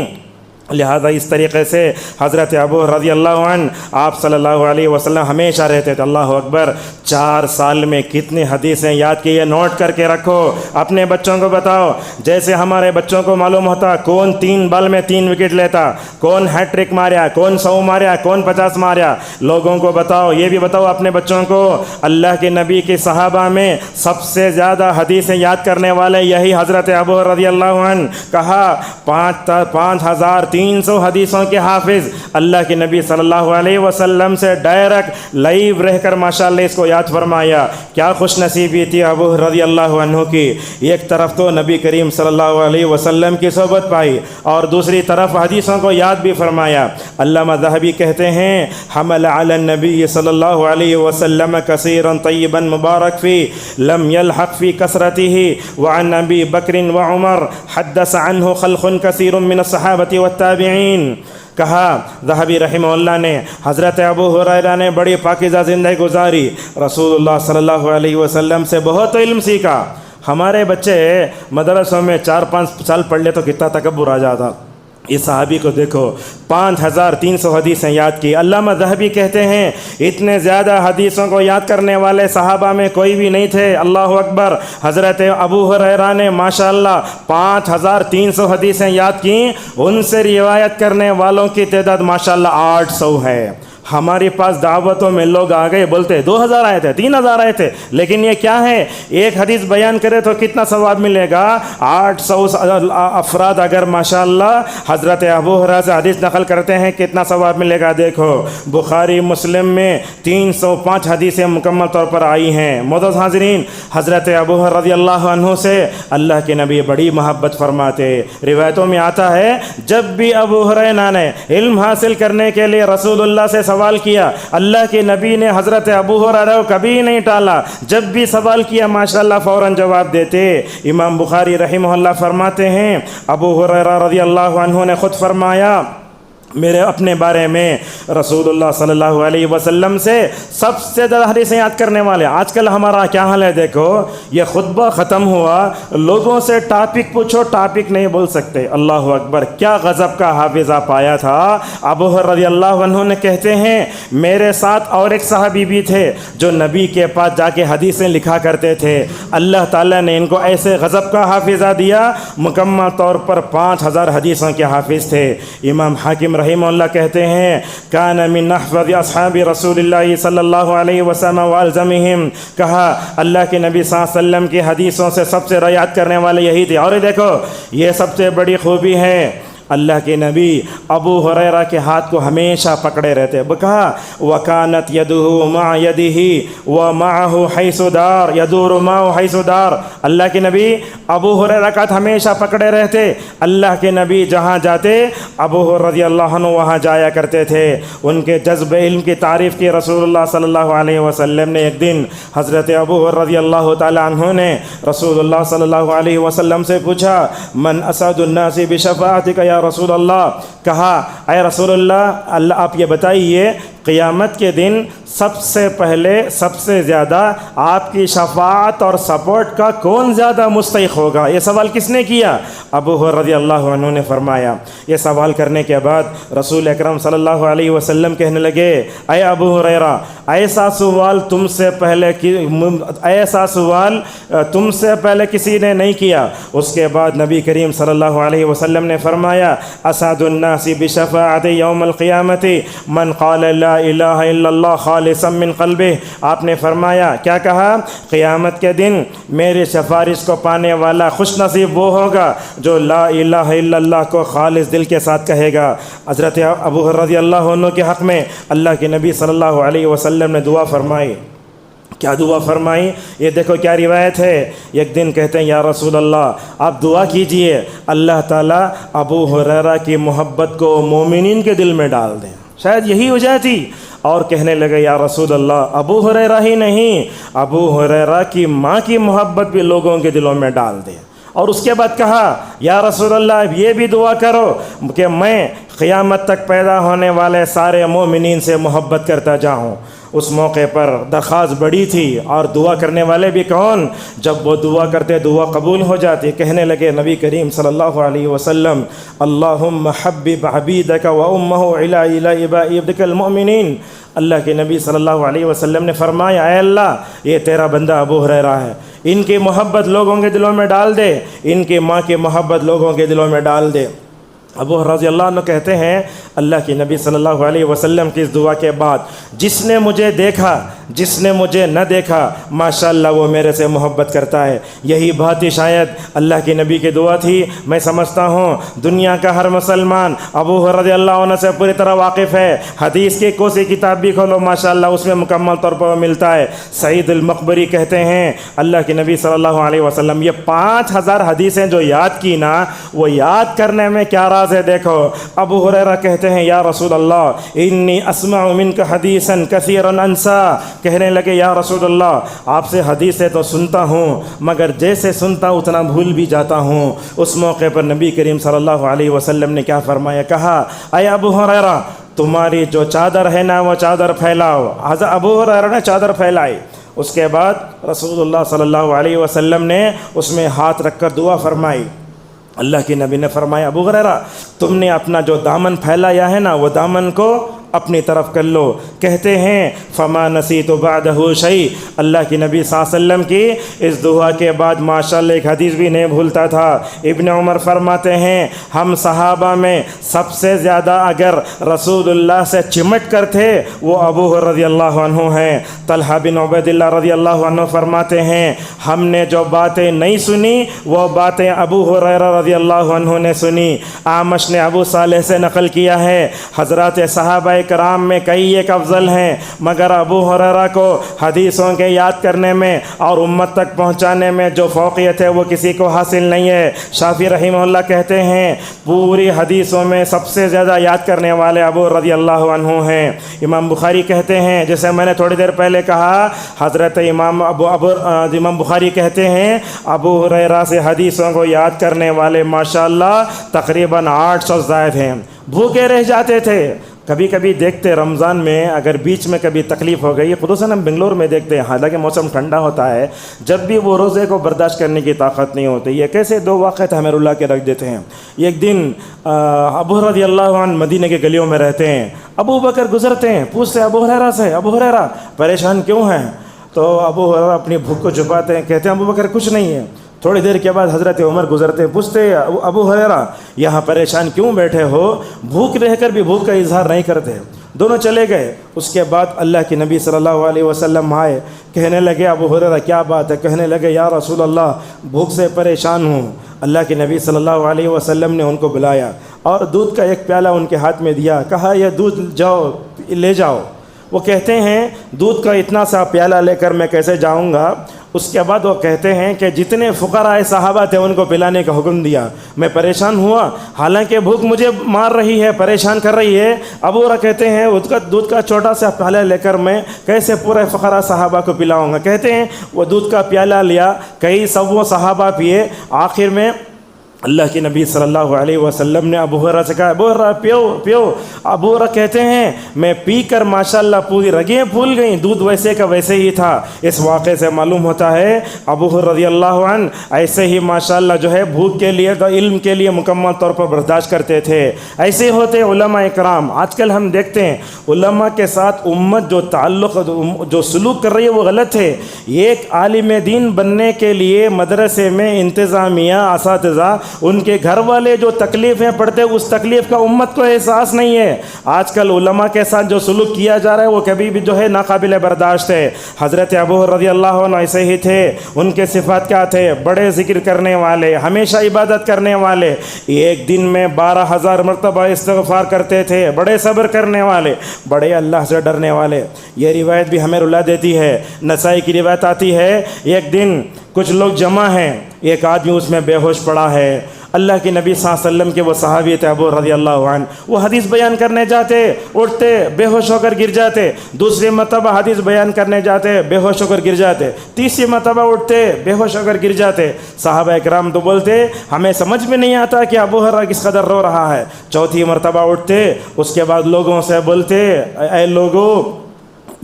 لہذا اس طریقے سے حضرت ابو رضی اللہ عنہ آپ صلی اللہ علیہ وسلم ہمیشہ رہتے تھے۔ اللہ اکبر، 4 سال میں کتنی حدیثیں یاد کی ہے، نوٹ کر کے رکھو، اپنے بچوں کو بتاؤ۔ جیسے ہمارے بچوں کو معلوم ہوتا کون 3 بال میں 3 وکٹ لیتا، کون ہیٹ ٹرک ماریا، کون 100 ماریا، کون 50 ماریا، لوگوں کو بتاؤ، یہ بھی بتاؤ اپنے بچوں کو اللہ کے نبی کے صحابہ میں سب سے زیادہ حدیثیں یاد کرنے والے یہی حضرت ابو رضی اللہ عنہ۔ کہا 5300 300 حدیثوں کے حافظ، اللہ کے نبی صلی اللہ علیہ وسلم سے ڈائریکٹ لائیو رہ کر ماشاءاللہ اس کو یاد فرمایا۔ کیا خوش نصیبی تھی ابو رضی اللہ عنہ کی، ایک طرف تو نبی کریم صلی اللہ علیہ وسلم کی صحبت پائی اور دوسری طرف حدیثوں کو یاد بھی فرمایا۔ علامہ ذہبی کہتے ہیں حمل علی النبی صلی اللہ علیہ وسلم کثیرا طیبا مبارک فی لم یلحق فی کثرتہ وعن ابی بکر وعمر حدث عنہ خلق کثیر من الصحابۃ والتابعین۔ کہا ذہبی رحمہ اللہ نے حضرت ابو ہریرہ نے بڑی پاکیزہ زندگی گزاری، رسول اللہ صلی اللہ علیہ وسلم سے بہت علم سیکھا۔ ہمارے بچے مدرسوں میں 4-5 سال پڑھ لے تو کتنا تکبر آ جاتا، اس صحابی کو دیکھو 5300 حدیثیں یاد کی۔ علامہ ذہبی کہتے ہیں اتنے زیادہ حدیثوں کو یاد کرنے والے صحابہ میں کوئی بھی نہیں تھے۔ اللہ اکبر، حضرت ابو ہریرہ نے ماشاءاللہ 5300 حدیثیں یاد کیں، ان سے روایت کرنے والوں کی تعداد ماشاءاللہ 800 ہے۔ ہمارے پاس دعوتوں میں لوگ آ گئے بولتے 2000 آئے تھے، 3000 آئے تھے، لیکن یہ کیا ہے، ایک حدیث بیان کرے تو کتنا ثواب ملے گا؟ 800 افراد اگر ماشاءاللہ حضرت ابو ہریرہ سے حدیث نقل کرتے ہیں کتنا ثواب ملے گا؟ دیکھو بخاری مسلم میں 305 حدیثیں مکمل طور پر آئی ہیں۔ معزز حاضرین، حضرت ابو ہریرہ رضی اللہ عنہ سے اللہ کے نبی بڑی محبت فرماتے۔ روایتوں میں آتا ہے جب بھی ابو ہریرہ نے علم حاصل کرنے کے لیے رسول اللہ سے سوال کیا، اللہ کے نبی نے حضرت ابو ہریرہ کو کبھی نہیں ٹالا، جب بھی سوال کیا ماشاءاللہ فوراً جواب دیتے۔ امام بخاری رحمہ اللہ فرماتے ہیں ابو ہریرہ رضی اللہ عنہ نے خود فرمایا میرے اپنے بارے میں رسول اللہ صلی اللہ علیہ وسلم سے سب سے زیادہ حدیثیں یاد کرنے والے۔ آج کل ہمارا کیا حال ہے، دیکھو یہ خطبہ ختم ہوا، لوگوں سے ٹاپک پوچھو، ٹاپک نہیں بول سکتے۔ اللہ اکبر، کیا غضب کا حافظہ پایا تھا۔ ابو ہریرہ رضی اللہ عنہ نے کہتے ہیں میرے ساتھ اور ایک صحابی بھی تھے جو نبی کے پاس جا کے حدیثیں لکھا کرتے تھے، اللہ تعالیٰ نے ان کو ایسے غضب کا حافظہ دیا، مکمل طور پر 5000 حدیثوں کے حافظ تھے۔ امام حاکم رحمہ اللہ کہتے ہیں کان من احفظ اصحاب رسول اللہ صلی اللہ علیہ وسلم والزمہم، کہا اللہ کے نبی صلی اللہ علیہ وسلم کی حدیثوں سے سب سے روایت کرنے والے یہی تھے۔ اور دیکھو یہ سب سے بڑی خوبی ہے، اللہ کے نبی ابو ہریرہ کے ہاتھ کو ہمیشہ پکڑے رہتے۔ کہا وَكَانَتْ يَدُهُ مَعَ يَدِهِ وَمَعَهُ حَيْثُ دَارَ يَدُورُ مَعَهُ حَيْثُ دَارَ۔ اللہ کے نبی ابو ہریرہ کا ہاتھ ہمیشہ پکڑے رہتے، اللہ کے نبی جہاں جاتے ابو ہریرہ رضی اللہ عنہ وہاں جایا کرتے تھے۔ ان کے جذب علم کی تعریف کی رسول اللہ صلی اللہ علیہ وسلم نے۔ ایک دن حضرت ابو ہریرہ رضی اللہ تعالی عنہ نے رسول اللہ صلی اللہ علیہ وسلم سے پوچھا من اسعد الناس بشفاعتک یا رسول اللہ، کہا اے رسول اللہ آپ یہ بتائیے قیامت کے دن سب سے پہلے سب سے زیادہ آپ کی شفاعت اور سپورٹ کا کون زیادہ مستحق ہوگا؟ یہ سوال کس نے کیا؟ ابو ہریرہ رضی اللہ عنہ نے فرمایا۔ یہ سوال کرنے کے بعد رسول اکرم صلی اللہ علیہ وسلم کہنے لگے اے ابو ہریرہ ایسا سوال تم سے پہلے کسی نے نہیں کیا۔ اس کے بعد نبی کریم صلی اللہ علیہ وسلم نے فرمایا اسعد الناس بشفاعت یوم القیامت من قال لا الہ الا اللہ خالصا من قلبہ۔ آپ نے فرمایا کیا کہا؟ قیامت کے دن میری سفارش کو پانے والا خوش نصیب وہ ہوگا جو لا الہ الا اللہ کو خالص دل کے ساتھ کہے گا۔ حضرت ابو ہریرہ رضی اللہ عنہ کے حق میں اللہ کے نبی صلی اللہ علیہ وسلم نے دعا فرمائی۔ کیا دعا فرمائی؟ یہ دیکھو کیا روایت ہے۔ ایک دن کہتے ہیں یا رسول اللہ آپ دعا کیجئے اللہ تعالیٰ ابو ہریرہ کی محبت کو مومنین کے دل میں ڈال دیں، شاید یہی وجہ تھی۔ اور کہنے لگے یا رسول اللہ ابو ہریرہ ہی نہیں، ابو ہریرہ کی ماں کی محبت بھی لوگوں کے دلوں میں ڈال دیں۔ اور اس کے بعد کہا یا رسول اللہ یہ بھی دعا کرو کہ میں قیامت تک پیدا ہونے والے سارے مومنین سے محبت کرتا جاؤں۔ اس موقع پر درخواست بڑی تھی اور دعا کرنے والے بھی کون؟ جب وہ دعا کرتے دعا قبول ہو جاتی۔ کہنے لگے نبی کریم صلی اللہ علیہ وسلم اللہم حبب عبیدک و امہ الی عبادک المؤمنین۔ اللہ کے نبی صلی اللہ علیہ وسلم نے فرمایا اے اللہ یہ تیرا بندہ ابو ہریرہ ہے، ان کی محبت لوگوں کے دلوں میں ڈال دے، ان کی ماں کی محبت لوگوں کے دلوں میں ڈال دے۔ ابو ہریرہ رضی اللہ عنہ کہتے ہیں اللہ کے نبی صلی اللہ علیہ وسلم کی اس دعا کے بعد جس نے مجھے دیکھا جس نے مجھے نہ دیکھا ماشاءاللہ وہ میرے سے محبت کرتا ہے۔ یہی بات ہی شاید اللہ کے نبی کی دعا تھی۔ میں سمجھتا ہوں دنیا کا ہر مسلمان ابو ہریرہ رضی اللہ عنہ سے پوری طرح واقف ہے۔ حدیث کی کوئی سی کتاب بھی کھولو ماشاءاللہ اس میں مکمل طور پر ملتا ہے۔ سعید المقبری کہتے ہیں اللہ کے نبی صلی اللہ علیہ وسلم یہ 5000 حدیثیں جو یاد کی نا وہ یاد کرنے میں کیا راز ہے دیکھو۔ ابو ہریرہ کہتے ہیں یا رسول اللہ انی اسمع منک حدیثا کثیرا انسا، کہنے لگے یا رسول اللہ آپ سے حدیثیں تو سنتا ہوں مگر جیسے سنتا اتنا بھول بھی جاتا ہوں۔ اس موقع پر نبی کریم صلی اللہ علیہ وسلم نے کیا فرمایا، کہا اے ابو ہریرہ تمہاری جو چادر ہے نا وہ چادر پھیلاؤ۔ حضرت ابو ہریرہ نے چادر پھیلائی، اس کے بعد رسول اللہ صلی اللہ علیہ وسلم نے اس میں ہاتھ رکھ کر دعا فرمائی۔ اللہ کے نبی نے فرمایا ابو ہریرہ تم نے اپنا جو دامن پھیلایا ہے نا وہ دامن کو اپنی طرف کر لو۔ کہتے ہیں فما نسیت بعدہ شیء، اللہ کے نبی صلی اللہ علیہ وسلم کی اس دعا کے بعد ماشاءاللہ ایک حدیث بھی نہیں بھولتا تھا۔ ابن عمر فرماتے ہیں ہم صحابہ میں سب سے زیادہ اگر رسول اللہ سے چمٹ کر تھے وہ ابو ہریرہ رضی اللہ عنہ ہیں۔ طلحہ بن عبید اللہ رضی اللہ عنہ فرماتے ہیں ہم نے جو باتیں نہیں سنی وہ باتیں ابو ہریرہ رضی اللہ عنہ نے سنی۔ اعمش نے ابو صالح سے نقل کیا ہے حضرات صحابہ کرام میں کئی ایک افضل ہیں مگر ابو ہریرہ کو حدیثوں کے یاد کرنے میں اور امت تک پہنچانے میں جو فوقیت ہے وہ کسی کو حاصل نہیں ہے۔ شافعی رحمہ اللہ کہتے ہیں پوری حدیثوں میں سب سے زیادہ یاد کرنے والے ابو رضی اللہ عنہ ہیں۔ امام بخاری کہتے ہیں جیسے میں نے تھوڑی دیر پہلے کہا حضرت امام بخاری کہتے ہیں ابو ہریرہ سے حدیثوں کو یاد کرنے والے ماشاءاللہ تقریباً 800 زائد ہیں۔ بھوکے رہ جاتے تھے۔ کبھی کبھی دیکھتے رمضان میں اگر بیچ میں کبھی تکلیف ہو گئی، خصوصاً ہم بنگلور میں دیکھتے ہیں حالانکہ موسم ٹھنڈا ہوتا ہے، جب بھی وہ روزے کو برداشت کرنے کی طاقت نہیں ہوتی، یہ کیسے دو واقعات ہمیں رلا کے رکھ دیتے ہیں۔ ایک دن ابو رضی اللہ عنہ مدینہ کے گلیوں میں رہتے ہیں، ابو بکر گزرتے ہیں، پوچھتے ابو ہریرہ سے ابو ہریرہ پریشان کیوں ہیں؟ تو ابو ہریرہ اپنی بھوک کو چھپاتے ہیں، کہتے ہیں ابو بکر کچھ نہیں ہے۔ تھوڑی دیر کے بعد حضرت عمر گزرتے ہیں، پوچھتے ابو ہریرہ یہاں پریشان کیوں بیٹھے ہو؟ بھوک رہ کر بھی بھوک کا اظہار نہیں کرتے۔ دونوں چلے گئے۔ اس کے بعد اللہ کے نبی صلی اللہ علیہ وسلم آئے، کہنے لگے ابو ہریرہ کیا بات ہے؟ کہنے لگے یا رسول اللہ بھوک سے پریشان ہوں۔ اللہ کے نبی صلی اللہ علیہ وسلم نے ان کو بلایا اور دودھ کا ایک پیالہ ان کے ہاتھ میں دیا، کہا یہ دودھ جاؤ لے جاؤ۔ وہ کہتے ہیں دودھ کا اتنا سا پیالہ لے کر میں کیسے جاؤں گا؟ اس کے بعد وہ کہتے ہیں کہ جتنے فقراء صحابہ تھے ان کو پلانے کا حکم دیا۔ میں پریشان ہوا، حالانکہ بھوک مجھے مار رہی ہے، پریشان کر رہی ہے۔ ابو ہریرہ کہتے ہیں دودھ کا چھوٹا سا پیالہ لے کر میں کیسے پورے فقراء صحابہ کو پلاؤں گا؟ کہتے ہیں وہ دودھ کا پیالہ لیا، کئی سو صحابہ پیے، آخر میں اللہ کے نبی صلی اللہ علیہ وسلم نے ابو ہریرہ سے کہا ابو ہریرہ پیو پیو۔ ابو ہریرہ کہتے ہیں میں پی کر ماشاءاللہ پوری رگیں پھول گئیں، دودھ ویسے کا ویسے ہی تھا۔ اس واقعے سے معلوم ہوتا ہے ابو ہریرہ رضی اللہ عنہ ایسے ہی ماشاءاللہ جو ہے بھوک کے لیے تو علم کے لیے مکمل طور پر برداشت کرتے تھے۔ ایسے ہوتے علماء کرام۔ آج کل ہم دیکھتے ہیں علماء کے ساتھ امت جو تعلق جو سلوک کر رہی ہے وہ غلط ہے۔ ایک عالم دین بننے کے لیے مدرسے میں انتظامیہ اساتذہ ان کے گھر والے جو تکلیفیں پڑھتے اس تکلیف کا امت کو احساس نہیں ہے۔ آج کل علماء کے ساتھ جو سلوک کیا جا رہا ہے وہ کبھی بھی جو ہے ناقابل برداشت ہے۔ حضرت ابو ہریرہ رضی اللہ عنہ ایسے ہی تھے۔ ان کے صفات کیا تھے؟ بڑے ذکر کرنے والے، ہمیشہ عبادت کرنے والے، ایک دن میں 12,000 مرتبہ استغفار کرتے تھے، بڑے صبر کرنے والے، بڑے اللہ سے ڈرنے والے۔ یہ روایت بھی ہمیں رلا دیتی ہے۔ نسائی کی روایت آتی ہے ایک دن کچھ لوگ جمع ہیں، ایک آدمی اس میں بے ہوش پڑا ہے۔ اللہ کے نبی صلی اللہ علیہ وسلم کے وہ صحابی تھے ابو رضی اللہ عنہ، وہ حدیث بیان کرنے جاتے، اٹھتے بے ہوش ہو کر گر جاتے، دوسری مرتبہ حدیث بیان کرنے جاتے بے ہوش ہو کر گر جاتے، تیسری مرتبہ اٹھتے بے ہوش ہو کر گر جاتے۔ صحابہ اکرام تو بولتے ہمیں سمجھ میں نہیں آتا کہ ابو ہریرہ کس قدر رو رہا ہے۔ چوتھی مرتبہ اٹھتے، اس کے بعد لوگوں سے بولتے اے لوگوں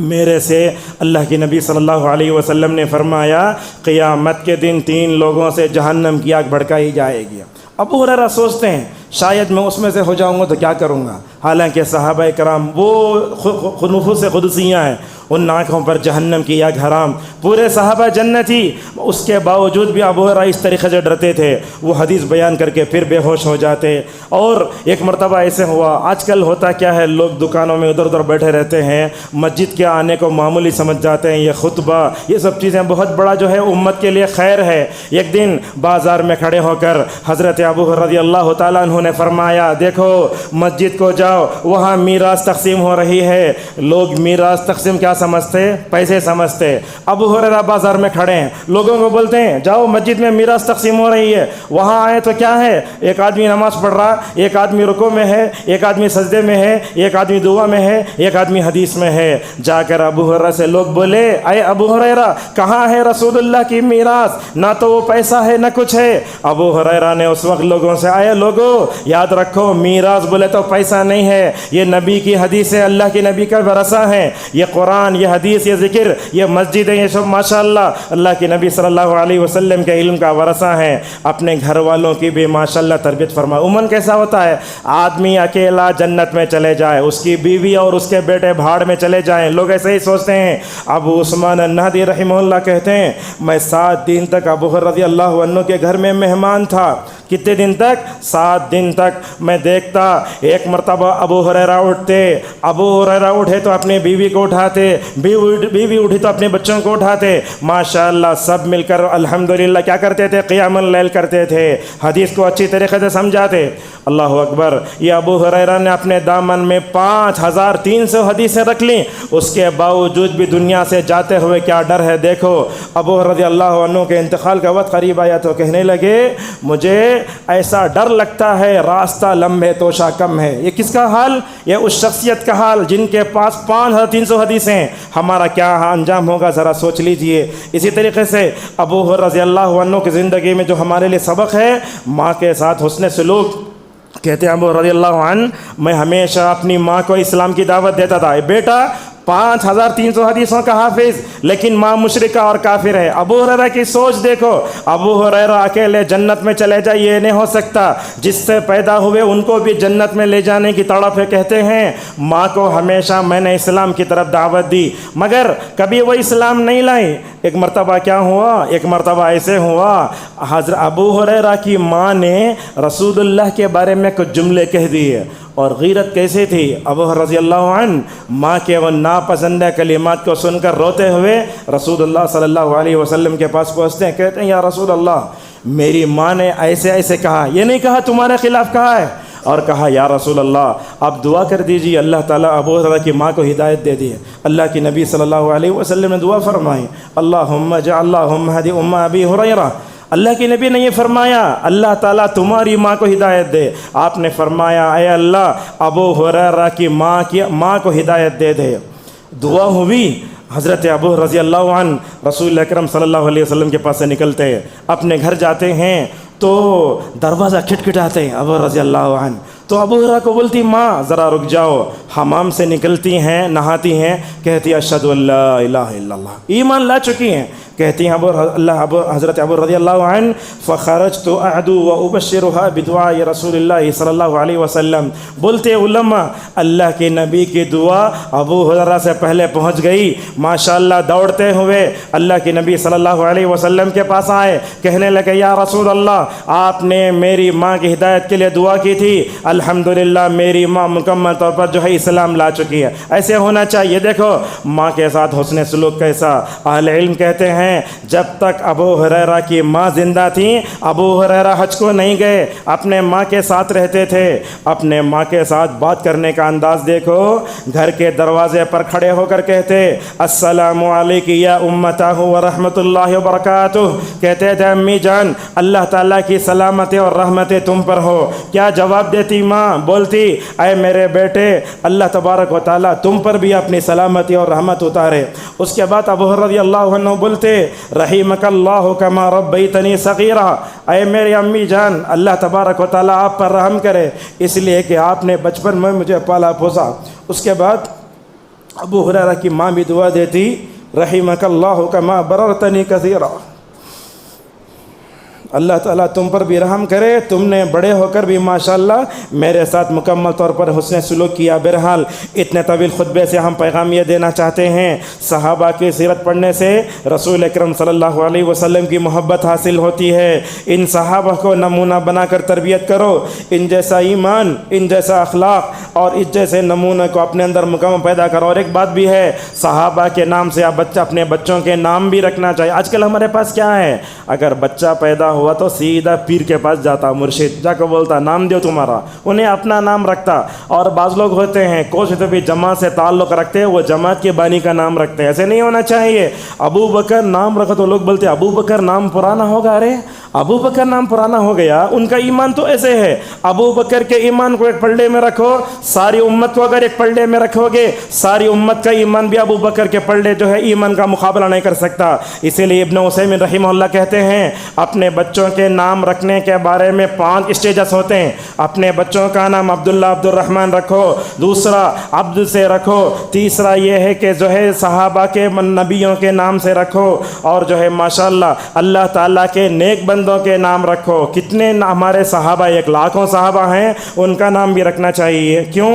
میرے سے اللہ کے نبی صلی اللہ علیہ وسلم نے فرمایا قیامت کے دن 3 لوگوں سے جہنم کی آگ بھڑکائی جائے گی۔ ابو ہریرہ سوچتے ہیں شاید میں اس میں سے ہو جاؤں گا تو کیا کروں گا. حالانکہ صحابہ کرام وہ نفوس قدسیاں ہیں، ان آنکھوں پر جہنم کی آگ حرام، پورے صحابہ جنتی، اس کے باوجود بھی ابو ہریرہ اس طریقے سے ڈرتے تھے. وہ حدیث بیان کر کے پھر بے ہوش ہو جاتے. اور ایک مرتبہ ایسے ہوا، آج کل ہوتا کیا ہے، لوگ دکانوں میں ادھر ادھر بیٹھے رہتے ہیں، مسجد کے آنے کو معمولی سمجھ جاتے ہیں، یہ خطبہ یہ سب چیزیں بہت بڑا جو ہے امت کے لیے خیر ہے. ایک دن بازار میں کھڑے ہو کر حضرت ابو ہریرہ رضی اللہ تعالیٰ عنہ نے فرمایا، دیکھو مسجد کو جاؤ، وہاں میراث تقسیم ہو رہی ہے. لوگ میراث تقسیم کیا سمجھتے؟ پیسے سمجھتے. ابو ہریرہ بازار میں کھڑے ہیں، لوگوں کو بولتے ہیں جاؤ مسجد میں میراث تقسیم ہو رہی ہے. وہاں آئے تو کیا ہے، ایک آدمی نماز پڑھ رہا، ایک آدمی رکوع میں ہے، ایک آدمی سجدے میں ہے، ایک آدمی دعا میں ہے، ایک آدمی حدیث میں ہے. جا کر ابو ہریرہ سے لوگ بولے، اے ابو ہریرہ کہاں ہے رسول اللہ کی میراث؟ نہ تو وہ پیسہ ہے نہ کچھ ہے. ابو ہریرہ نے اس وقت لوگوں سے، آئے لوگوں یاد رکھو، میراث بولے تو پیسہ نہیں ہے، یہ نبی کی حدیث ہے، اللہ کے نبی کا ورثہ ہے. یہ قرآن، یہ حدیث، یہ ذکر، یہ مسجد ہے، یہ سب ماشاءاللہ اللہ کے نبی صلی اللہ علیہ وسلم کے علم کا ورثہ ہے. اپنے گھر والوں کی بھی ماشاءاللہ تربیت فرما. عموماً کیسا ہوتا ہے، آدمی اکیلا جنت میں چلے جائے، اس کی بیوی اور اس کے بیٹے بھاڑ میں چلے جائیں، لوگ ایسے ہی سوچتے ہیں. ابو عثمان النہدی رحمہ اللہ کہتے ہیں، میں 7 دن تک ابو ہریرہ رضی اللہ عنہ کے گھر میں مہمان تھا. کتنے دن تک؟ 7 دن تک. میں دیکھتا ایک مرتبہ ابو ہریرہ اٹھتے، ابو ہریرہ اٹھے تو اپنی بیوی کو اٹھاتے، بیوی اٹھی تو اپنے بچوں کو اٹھاتے. ماشاءاللہ سب مل کر الحمدللہ کیا کرتے تھے؟ قیام اللیل کرتے تھے، حدیث کو اچھی طریقے سے سمجھاتے. اللہ اکبر. یہ ابو ہریرہ نے اپنے دامن میں 5300 حدیثیں رکھ لیں، اس کے باوجود بھی دنیا سے جاتے ہوئے کیا ڈر ہے. دیکھو ابو ہریرہ رضی اللہ عنہ کے انتقال کا وقت قریب آیا تو کہنے لگے، مجھے ایسا ڈر لگتا ہے راستہ لمبے توشہ کم ہے. یہ کس کا حال؟ یہ اس شخصیت کا حال جن کے پاس 5300 حدیثیں. ہمارا کیا انجام ہوگا ذرا سوچ لیجئے. اسی طریقے سے ابو ہریرہ رضی اللہ عنہ کی زندگی میں جو ہمارے لیے سبق ہے، ماں کے ساتھ حسن سلوک. کہتے ہیں ابو رضی اللہ عنہ، میں ہمیشہ اپنی ماں کو اسلام کی دعوت دیتا تھا. بیٹا 5300 حدیثوں کا حافظ، لیکن ماں مشرکہ اور کافر ہے. ابو ہریرہ کی سوچ دیکھو، ابو ہریرہ اکیلے جنت میں چلے جائے یہ نہیں ہو سکتا. جس سے پیدا ہوئے ان کو بھی جنت میں لے جانے کی تڑپ ہے. کہتے ہیں ماں کو ہمیشہ میں نے اسلام کی طرف دعوت دی، مگر کبھی وہ اسلام نہیں لائی. ایک مرتبہ کیا ہوا، ایک مرتبہ ایسے ہوا، حضرت ابو ہریرہ کی ماں نے رسول اللہ کے بارے میں کچھ جملے کہہ دیے. اور غیرت کیسے تھی، ابو ہریرہ رضی اللہ عنہ ماں کے وہ ناپسندہ کلمات کو سن کر روتے ہوئے رسول اللہ صلی اللہ علیہ وسلم کے پاس پہنچتے ہیں. کہتے ہیں یا رسول اللہ، میری ماں نے ایسے ایسے کہا، یہ نہیں کہا تمہارے خلاف کہا ہے. اور کہا یا رسول اللہ آپ دعا کر دیجیے، اللہ تعالیٰ ابو ہریرہ کی ماں کو ہدایت دے دیے. اللہ کی نبی صلی اللہ علیہ وسلم نے دعا فرمائی، اللہم ہدی ام ابی ہریرہ. اللہ کے نبی نے یہ فرمایا، اللہ تعالیٰ تمہاری ماں کو ہدایت دے. آپ نے فرمایا اے اللہ ابو ہریرہ کی ماں کو ہدایت دے دے. دعا ہوئی. حضرت ابو رضی اللہ عنہ رسول اکرم صلی اللہ علیہ وسلم کے پاس سے نکلتے، اپنے گھر جاتے ہیں تو دروازہ کھٹکھٹاتے ہیں ابو رضی اللہ عنہ. تو ابو ہریرہ کو بولتی ماں ذرا رک جاؤ. حمام سے نکلتی ہیں، نہاتی ہیں، کہتی اشہد ان لا الہ الا اللہ، ایمان لا چکی ہیں. کہتی ہیں حضرت ابو رضی اللہ عنہ فخرجت اعدو وابشرها بدعاء رسول اللہ صلی اللہ علیہ وسلم. بولتے علماء اللہ کے نبی کی دعا ابو ہریرہ سے پہلے پہنچ گئی. ماشاءاللہ دوڑتے ہوئے اللہ کے نبی صلی اللہ علیہ وسلم کے پاس آئے، کہنے لگے یا رسول اللہ آپ نے میری ماں کی ہدایت کے لیے دعا کی تھی، الحمدللہ میری ماں مکمل طور پر جو ہے اسلام لا چکی ہے. ایسے ہونا چاہیے. دیکھو ماں کے ساتھ حسن سلوک کیسا. اہل علم کہتے ہیں جب تک ابو ہریرہ کی ماں زندہ تھیں ابو ہریرہ حج کو نہیں گئے، اپنے ماں کے ساتھ رہتے تھے. اپنے ماں کے ساتھ بات کرنے کا انداز دیکھو، گھر کے دروازے پر کھڑے ہو کر کہتے السلام علیکم یا امتہ ورحمۃ اللہ وبرکاتہ. کہتے تھے امی جان اللہ تعالیٰ کی سلامتی اور رحمتیں تم پر ہو. کیا جواب دیتی ماں؟ بولتی اے میرے بیٹے اللہ تبارک و تعالیٰ تم پر بھی اپنی سلامتی اور رحمت اتارے. اس کے بعد ابو ہریرہ رضی اللہ عنہ بولتے رحمک اللہ کما ربیتنی صغیرا. اے میری امی جان اللہ تبارک و تعالیٰ آپ پر رحم کرے، اس لیے کہ آپ نے بچپن میں مجھے پالا پوسا. اس کے بعد ابو ہریرہ کی ماں بھی دعا دیتی رحمک اللہ کما بررتنی کثیرا. اللہ تعالیٰ تم پر بھی رحم کرے، تم نے بڑے ہو کر بھی ماشاءاللہ میرے ساتھ مکمل طور پر حسن سلوک کیا۔ بہرحال اتنے طویل خطبے سے ہم پیغام یہ دینا چاہتے ہیں، صحابہ کی سیرت پڑھنے سے رسول اکرم صلی اللہ علیہ وسلم کی محبت حاصل ہوتی ہے۔ ان صحابہ کو نمونہ بنا کر تربیت کرو، ان جیسا ایمان، ان جیسا اخلاق اور اس جیسے نمونہ کو اپنے اندر مکمل پیدا کرو۔ اور ایک بات بھی ہے، صحابہ کے نام سے آپ اپنے بچوں کے نام بھی رکھنا چاہیے۔ آج کل ہمارے پاس کیا ہے، اگر بچہ پیدا ہوا تو سیدھا پیر کے پاس جاتا، مرشد جا کے بولتا نام دیو تمہارا، انہیں اپنا نام رکھتا۔ اور بعض لوگ ہوتے ہیں کوئی تو بھی جماعت سے تعلق رکھتے ہیں، وہ جماعت کے بانی کا نام رکھتے ہیں، ایسے نہیں ہونا چاہیے۔ ابو بکر نام رکھو تو لوگ بولتے ابو بکر نام پرانا ہوگا، ارے ابو بکر نام پرانا ہو گیا، ان کا ایمان تو ایسے ہے۔ ابو بکر کے ایمان کو ایک پلڑے میں رکھو، ساری امت کو اگر ایک پلڑے میں رکھو گے، ساری امت کا ایمان بھی ابو بکر کے پلڑے جو ہے ایمان کا مقابلہ نہیں کر سکتا۔ اسی لیے ابن عثیمین رحمہ اللہ کہتے ہیں اپنے بچوں کے نام رکھنے کے بارے میں 5 اسٹیجز ہوتے ہیں۔ اپنے بچوں کا نام عبداللہ عبد الرحمن رکھو، دوسرا عبد سے رکھو، تیسرا یہ ہے کہ جو ہے صحابہ کے نبیوں کے نام سے رکھو، اور جو ہے ماشاءاللہ اللہ تعالیٰ کے نیک بندوں کے نام رکھو۔ کتنے ہمارے صحابہ، 1 لاکھوں صحابہ ہیں، ان کا نام بھی رکھنا چاہیے۔ کیوں؟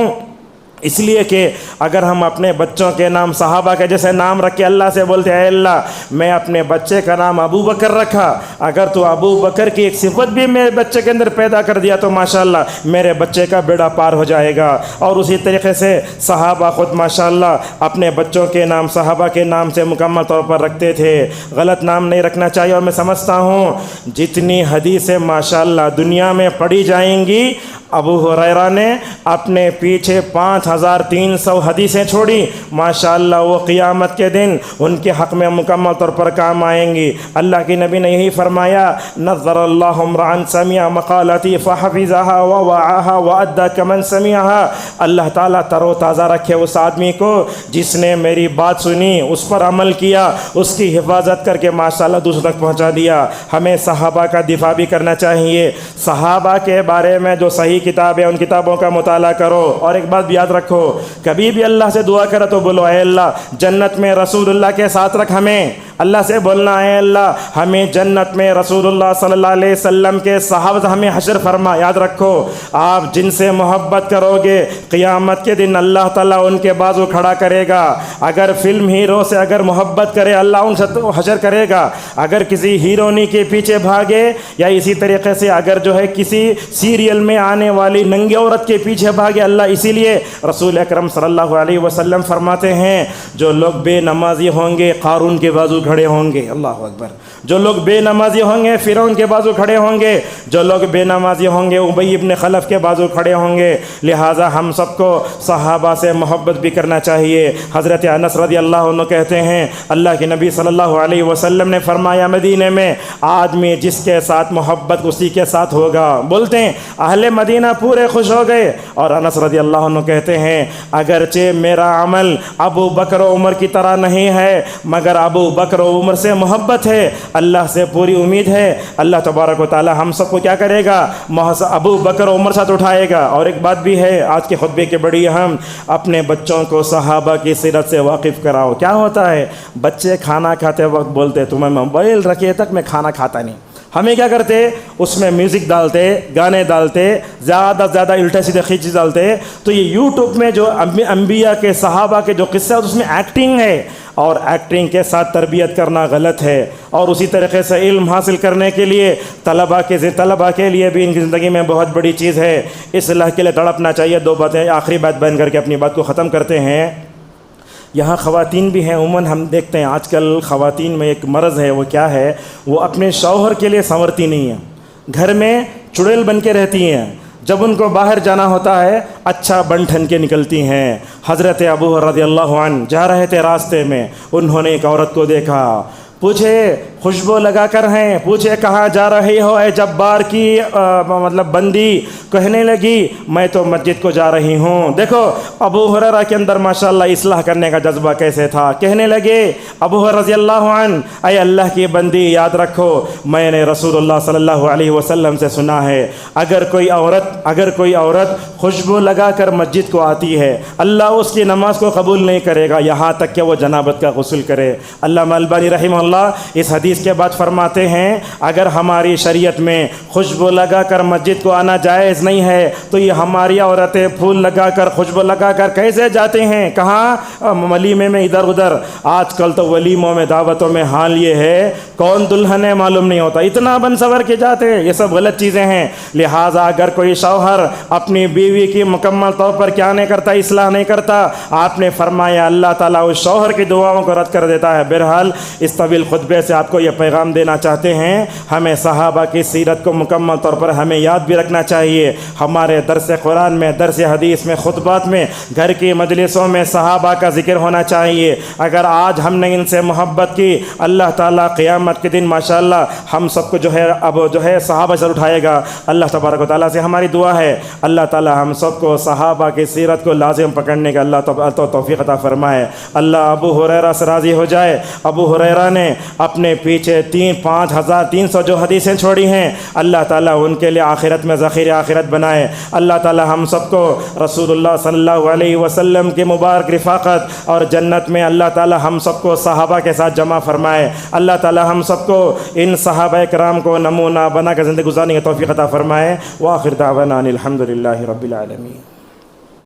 اس لیے کہ اگر ہم اپنے بچوں کے نام صحابہ کے جیسے نام رکھ کے اللہ سے بولتے اے اللہ میں اپنے بچے کا نام ابو بکر رکھا، اگر تو ابو بکر کی ایک صفت بھی میرے بچے کے اندر پیدا کر دیا تو ماشاءاللہ میرے بچے کا بیڑا پار ہو جائے گا۔ اور اسی طریقے سے صحابہ خود ماشاءاللہ اپنے بچوں کے نام صحابہ کے نام سے مکمل طور پر رکھتے تھے، غلط نام نہیں رکھنا چاہیے۔ اور میں سمجھتا ہوں جتنی حدیثیں ماشاءاللہ دنیا میں پڑھی جائیں گی، ابو ہریرہ نے اپنے پیچھے 5300 حدیثیں چھوڑی، ماشاءاللہ وہ قیامت کے دن ان کے حق میں مکمل طور پر کام آئیں گی۔ اللہ کی نبی نے یہی فرمایا نظر اللہ امرأ سمع مقالتی فحفظها ووعاها وأدى كمن سمعها، اللہ تعالیٰ تر و تازہ رکھے اس آدمی کو جس نے میری بات سنی، اس پر عمل کیا، اس کی حفاظت کر کے ماشاءاللہ دوسروں تک پہنچا دیا۔ ہمیں صحابہ کا دفاع بھی کرنا چاہیے، صحابہ کے بارے میں جو صحیح کتابیں ان کتابوں کا مطالعہ کرو۔ اور ایک بات یاد رکھو، کبھی بھی اللہ سے دعا کرو تو بولو اے اللہ جنت میں رسول اللہ کے ساتھ رکھ، ہمیں اللہ سے بولنا اے اللہ ہمیں جنت میں رسول اللہ صلی اللہ علیہ وسلم کے صحابہ ہمیں حشر فرما۔ یاد رکھو آپ جن سے محبت کرو گے قیامت کے دن اللہ تعالیٰ ان کے بازو کھڑا کرے گا۔ اگر فلم ہیرو سے اگر محبت کرے اللہ ان سے تو حشر کرے گا، اگر کسی ہیرونی کے پیچھے بھاگے یا اسی طریقے سے اگر جو ہے کسی سیریل میں آنے والی ننگی عورت کے پیچھے بھاگے اللہ، اسی لیے رسول اکرم صلی اللہ علیہ وسلم فرماتے ہیں جو لوگ بے نمازی ہوں گے قارون کے بازو کھڑے ہوں گے، اللہ اکبر، جو لوگ بے نمازی ہوں گے فرعون کے بازو کھڑے ہوں گے، جو لوگ بے نمازی ہوں گے ابی ابن خلف کے بازو کھڑے ہوں گے۔ لہٰذا ہم سب کو صحابہ سے محبت بھی کرنا چاہیے۔ حضرت انس رضی اللہ عنہ کہتے ہیں اللہ کے نبی صلی اللہ علیہ وسلم نے فرمایا مدینے میں آدمی جس کے ساتھ محبت اسی کے ساتھ ہوگا، بولتے ہیں اہل مدینہ پورے خوش ہو گئے۔ اور انس رضی اللہ عنہ کہتے ہیں اگرچہ میرا عمل ابو بکر و عمر کی طرح نہیں ہے مگر ابو بکر و عمر سے محبت ہے، اللہ سے پوری امید ہے اللہ تبارک و تعالی ہم سب کو کیا کرے گا، ابو بکر و عمر ساتھ اٹھائے گا۔ اور ایک بات بھی ہے آج کے خطبے کے بڑی اہم، اپنے بچوں کو صحابہ کی سیرت سے واقف کراؤ۔ کیا ہوتا ہے بچے کھانا کھاتے وقت بولتے تمہیں موبائل رکھے تک میں کھانا کھاتا نہیں، ہمیں کیا کرتے اس میں میوزک ڈالتے، گانے ڈالتے، زیادہ سے زیادہ الٹے سیدھے خیچ ڈالتے۔ تو یہ یوٹیوب میں جو انبیاء کے صحابہ کے جو قصے اس میں ایکٹنگ ہے، اور ایکٹنگ کے ساتھ تربیت کرنا غلط ہے۔ اور اسی طریقے سے علم حاصل کرنے کے لیے طلباء کے لیے بھی ان کی زندگی میں بہت بڑی چیز ہے، اصلاح کے لیے تڑپنا چاہیے۔ 2 باتیں آخری بات بیان کر کے اپنی بات کو ختم کرتے ہیں۔ یہاں خواتین بھی ہیں، عموماً ہم دیکھتے ہیں آج کل خواتین میں ایک مرض ہے، وہ کیا ہے، وہ اپنے شوہر کے لیے سنورتی نہیں ہیں، گھر میں چڑیل بن کے رہتی ہیں، جب ان کو باہر جانا ہوتا ہے اچھا بن ٹھن کے نکلتی ہیں۔ حضرت ابو رضی اللہ عنہ جا رہے تھے راستے میں، انہوں نے ایک عورت کو دیکھا، پوچھے خوشبو لگا کر ہیں، پوچھے کہاں جا رہی ہو اے جبار کی بندی، کہنے لگی میں تو مسجد کو جا رہی ہوں۔ دیکھو ابو ہریرہ کے اندر ماشاءاللہ اصلاح کرنے کا جذبہ کیسے تھا، کہنے لگے ابو رضی اللہ عنہ اے اللہ کی بندی یاد رکھو میں نے رسول اللہ صلی اللہ علیہ وسلم سے سنا ہے اگر کوئی عورت خوشبو لگا کر مسجد کو آتی ہے اللہ اس کی نماز کو قبول نہیں کرے گا یہاں تک کہ وہ جنابت کا غسل کرے۔ علامہ البانی رحمہ اللہ اس حدیث حدیث کے بعد فرماتے ہیں اگر ہماری شریعت میں خوشبو لگا کر مسجد کو آنا جائز نہیں ہے تو یہ ہماری عورتیں پھول لگا کر خوشبو لگا کر کیسے جاتے ہیں؟ کہاں؟ ولیمے میں ادھر ادھر۔ آج کل تو ولیموں میں دعوتوں میں حال یہ ہے کون دلہن ہے معلوم نہیں ہوتا، اتنا بن سور کے جاتے۔ یہ سب غلط چیزیں ہیں۔ لہٰذا اگر کوئی شوہر اپنی بیوی کی مکمل طور پر کیا نہیں کرتا، اصلاح نہیں کرتا، آپ نے فرمایا اللہ تعالیٰ اس شوہر کی دعاؤں کو رد کر دیتا ہے۔ بہرحال اس طویل خطبے سے آپ کو یہ پیغام دینا چاہتے ہیں، ہمیں صحابہ کی سیرت کو مکمل طور پر ہمیں یاد بھی رکھنا چاہیے۔ ہمارے درس قرآن میں، درس حدیث میں، خطبات میں، گھر کی مجلسوں میں صحابہ کا ذکر ہونا چاہیے۔ اگر آج ہم نے ان سے محبت کی، اللہ تعالیٰ قیامت کے دن ماشاءاللہ ہم سب کو اب صحابہ سے اٹھائے گا۔ اللہ تبارک و تعالیٰ سے ہماری دعا ہے اللہ تعالیٰ ہم سب کو صحابہ کی سیرت کو لازم پکڑنے کا اللہ توفیق عطا فرمائے۔ اللہ ابو ہریرہ سے راضی ہو جائے۔ ابو ہریرہ نے اپنے پیچھے 5,300 جو حدیثیں چھوڑی ہیں، اللہ تعالیٰ ان کے لیے آخرت میں ذخیر آخرت بنائے۔ اللہ تعالیٰ ہم سب کو رسول اللہ صلی اللہ علیہ وسلم کی مبارک رفاقت اور جنت میں اللہ تعالیٰ ہم سب کو صحابہ کے ساتھ جمع فرمائے۔ اللہ تعالیٰ ہم سب کو ان صحابہ کرام کو نمونہ بنا کر زندگی گزارنے کی توفیق عطا فرمائے۔ وآخر دعوانا ان الحمد للہ رب العالمین۔